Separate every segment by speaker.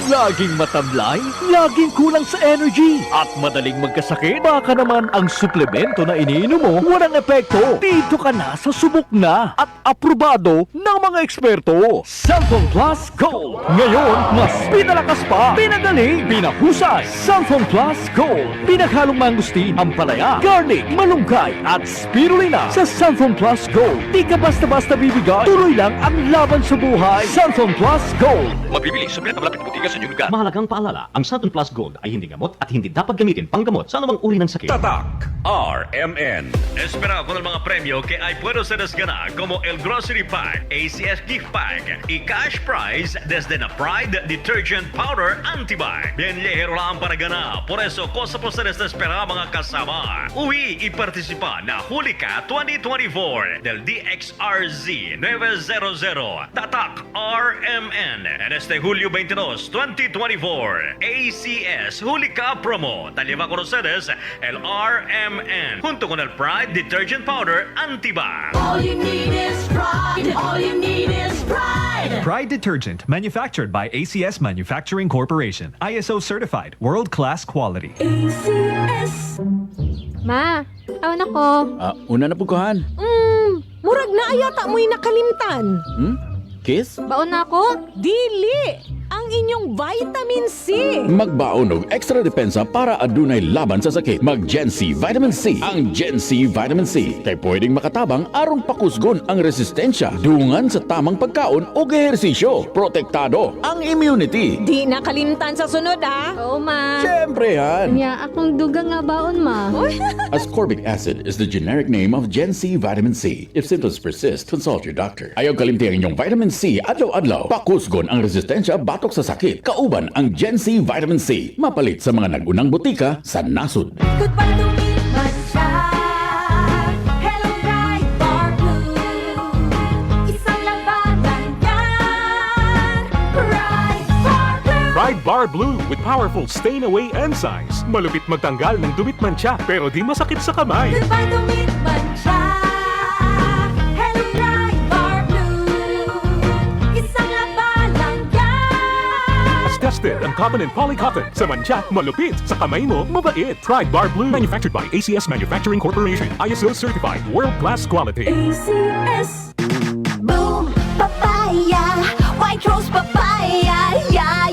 Speaker 1: Laging matamlay, laging kulang sa energy, at madaling magkasakit? Baka naman ang suplemento na iniinom mo walang epekto. Dito ka na sa subok na at aprobado ng mga eksperto. Santon Plus Gold. Ngayon, mas pinalakas pa, pinagaling, pinahusay. Santon Plus Gold. Pinaghalong mangustin, ampalaya, garlic, malunggay, at spirulina. Sa Santon Plus Gold, di ka basta-basta bibigay. Tuloy lang ang laban sa buhay. Santon Plus Gold.
Speaker 2: Mabibili sa pinat na malapit butika sa inyong lugar.
Speaker 3: Mahalagang paalala, ang Santon Plus Gold ay hindi gamot at hindi dapat gamitin panggamot sa anumang uri ng sakit.
Speaker 2: Tatak RMN.
Speaker 4: Espera con el mga premyo que hay puedo ser ganar como el Grocery Pack, ACS Gift Pack y Cash Prize desde na Pride Detergent Powder Anti-Bite. Bien ligero lang para ganar. Por eso, cosa por ser espera mga kasama. Uwi y participa na Hulika 2024 del DXRZ 900 Tatak RMN en este Julio 22, 2024. ACS Hulika Promo. Taliva con ustedes el RMN junto con el Pride Detergent Powder Anti-Bite.
Speaker 5: All you need is pride. All you need is pride.
Speaker 6: Pride Detergent, manufactured by ACS Manufacturing Corporation. ISO certified, world-class quality.
Speaker 5: ACS.
Speaker 7: Ma, awan ako.
Speaker 8: Una na puguhan.
Speaker 9: Murag na ayata mo'y nakalimtan.
Speaker 8: Kiss?
Speaker 7: Baon na ako?
Speaker 9: Dili! Ang inyong vitamin C.
Speaker 8: Magbaon og extra depensa para adunay laban sa sakit. Mag Gen C Vitamin C. Ang Gen C Vitamin C kay pwedeng makatabang aron pakusgon ang resistensya dungan sa tamang pagkaon o ehersisyo. Protektado ang immunity.
Speaker 9: Di nakalimtan sa sunod, ha?
Speaker 7: Oo, ma.
Speaker 8: Siyempre yan.
Speaker 7: Nya, akong dugang nga baon, ma.
Speaker 8: Ascorbic acid is the generic name of Gen C Vitamin C. If symptoms persist, consult your doctor. Ayaw kalimti ang inyong vitamin C adlaw-adlaw. Pakusgon ang resistensya batok sa sakit. Kauban ang Gen C Vitamin C. Mapalit sa mga nagunang butika sa nasod.
Speaker 5: Goodbye to me, Mancha. Hello, bright bar blue. Isang labanan yan. Bright bar blue.
Speaker 10: Pride Bar Blue with powerful stain-away enzymes. Malupit magtanggal ng dumit mancha pero di masakit sa kamay.
Speaker 5: Goodbye to me, Mancha. Hello, bright bar blue. Isang labanan yan.
Speaker 10: As tested ang cotton and polycotton. Sa mancha, malupit. Sa kamay mo, mabait. Pride Bar Blue. Manufactured by ACS Manufacturing Corporation. ISO certified. World-class quality.
Speaker 5: ACS. Boom, papaya. White rose papaya. Yeah,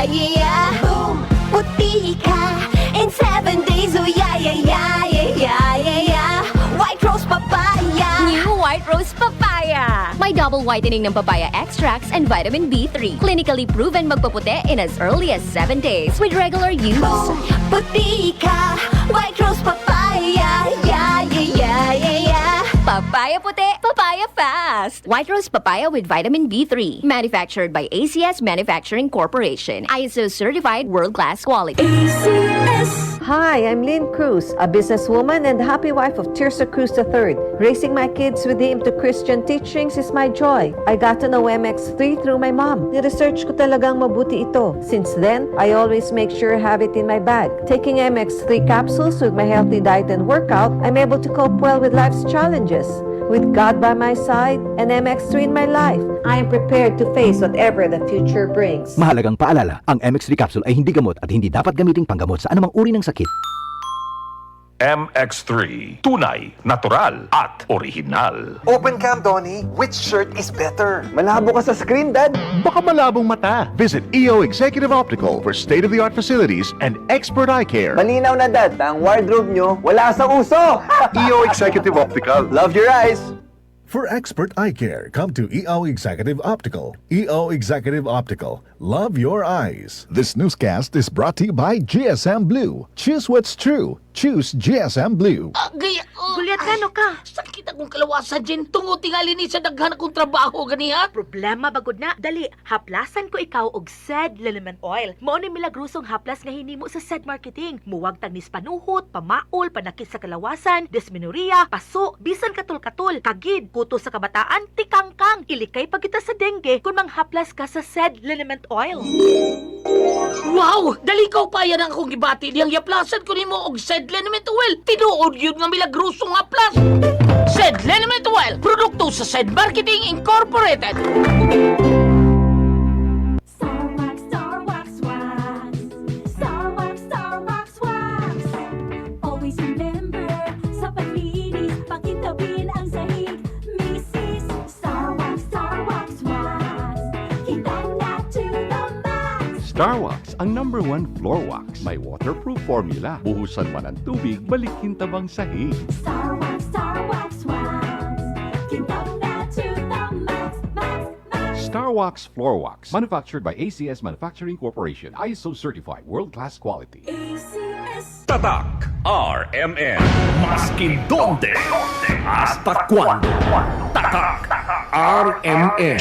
Speaker 5: yeah, yeah. Boom, puti ka. In 7 days, oh yeah, yeah, yeah, yeah, yeah, yeah, yeah. White rose papaya.
Speaker 11: New White Rose Papaya. May double whitening ng papaya extracts and vitamin B3. Clinically proven magpaputi in as early as 7 days with regular use.
Speaker 5: Boom, puti ka. White rose papaya. Yeah, yeah, yeah, yeah, yeah.
Speaker 11: Papaya puti, papaya fast. White Rose Papaya with vitamin B3. Manufactured by ACS Manufacturing Corporation. ISO certified world-class quality.
Speaker 5: ACS.
Speaker 12: Hi, I'm Lynn Cruz, a businesswoman and happy wife of Tirsa Cruz III. Raising my kids with the aim to Christian teachings is my joy. I got to know MX3 through my mom. Ni-research ko talagang mabuti ito. Since then, I always make sure I have it in my bag. Taking MX3 capsules with my healthy diet and workout, I'm able to cope well with life's challenges. With God by my side and MX3 in my life, I am prepared to face whatever the future brings.
Speaker 13: Mahalagang paalala, ang MX3 capsule ay hindi gamot at hindi dapat gamiting panggamot sa anumang uri ng sakit.
Speaker 10: MX3. Tunay, natural, at original.
Speaker 14: Open cam, Donnie. Which shirt is better? Malabo ka sa screen, Dad.
Speaker 15: Baka malabong mata. Visit EO Executive Optical for state-of-the-art facilities and expert eye care.
Speaker 14: Malinaw na, Dad. Ang wardrobe nyo, wala sa uso.
Speaker 15: EO Executive Optical.
Speaker 14: Love your eyes.
Speaker 15: For expert eye care, come to EO Executive Optical. EO Executive Optical. Love your eyes. This newscast is brought to you by GSM Blue. Choose what's true. Choose GSM Blue.
Speaker 16: Gulyat ka, no ka? Sakit akong kalawasan dyan. Tungo tingali ni sa daghan akong trabaho ganiha.
Speaker 17: Problema bagod na. Dali, haplasan ko ikaw og SED Liniment Oil. Mao ni milagrosong haplas nga hinimo sa SED Marketing. Muwag tagnis panuhot, pamaol, panakit sa kalawasan, dysmenorrhea, paso, bisan katul-katul, kagid, kuto sa kabataan, tikangkang. Ilikay pa kita sa dengue kung manghaplas ka sa SED Liniment Oil.
Speaker 16: Wow! Dali ka pa yan ang akong gibati. Diyang yaplasan ko ni mo og SED Liniment Oil. Tinuod yun nga milagrosong haplas. SED Liniment Oil. Produkto sa SED Marketing Incorporated.
Speaker 5: Starwax, Starwax.
Speaker 18: Starwax ang #1 floor wax. May waterproof formula. Buhusan man ang tubig, balikin tabang sahig.
Speaker 5: Star Wax, kintab na to the max, max, max.
Speaker 18: Starwax Floor Wax. Manufactured by ACS Manufacturing Corporation. ISO certified. World-class quality.
Speaker 5: ACS.
Speaker 2: Tatak RMN.
Speaker 1: Maskin donde, hasta cuando. Tatak RMN.